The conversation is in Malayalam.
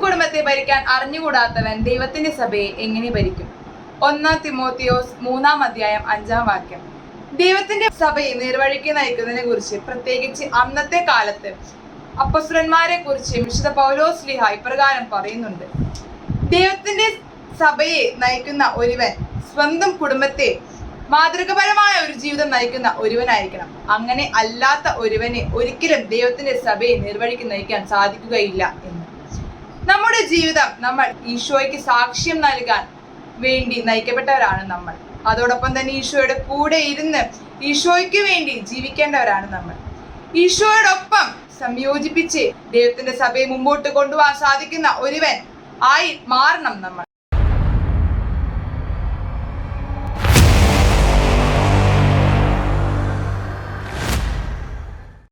കുടുംബത്തെ ഭരിക്കാൻ അറിഞ്ഞുകൂടാത്തവൻ ദൈവത്തിന്റെ സഭയെ എങ്ങനെ ഭരിക്കും? 1 തിമോത്തിയോസ് 3:5 ദൈവത്തിന്റെ സഭയെ നേർവഴിക്ക് നയിക്കുന്നതിനെ കുറിച്ച്, പ്രത്യേകിച്ച് അന്നത്തെ കാലത്ത് അപ്പോസ്തലന്മാരെ കുറിച്ച് വിശുദ്ധ പൗലോസ് ശ്ലീഹ ഇപ്രകാരം പറയുന്നുണ്ട്: ദൈവത്തിന്റെ സഭയെ നയിക്കുന്ന ഒരുവൻ സ്വന്തം കുടുംബത്തെ മാതൃകപരമായ ഒരു ജീവിതം നയിക്കുന്ന ഒരുവനായിരിക്കണം. അങ്ങനെ അല്ലാത്ത ഒരുവനെ ഒരിക്കലും ദൈവത്തിന്റെ സഭയെ നേർവഴിക്ക് നയിക്കാൻ സാധിക്കുകയില്ല എന്ന്. നമ്മുടെ ജീവിതം നമ്മൾ ഈശോയ്ക്ക് സാക്ഷ്യം നൽകാൻ വേണ്ടി നയിക്കപ്പെട്ടവരാണ് നമ്മൾ. അതോടൊപ്പം തന്നെ ഈശോയുടെ കൂടെ ഇരുന്ന് ഈശോയ്ക്ക് വേണ്ടി ജീവിക്കേണ്ടവരാണ് നമ്മൾ. ഈശോയോടൊപ്പം സംയോജിപ്പിച്ച് ദൈവത്തിന്റെ സഭയെ മുമ്പോട്ട് കൊണ്ടുപോകാൻ സാധിക്കുന്ന ഒരുവൻ ആയി മാറണം നമ്മൾ.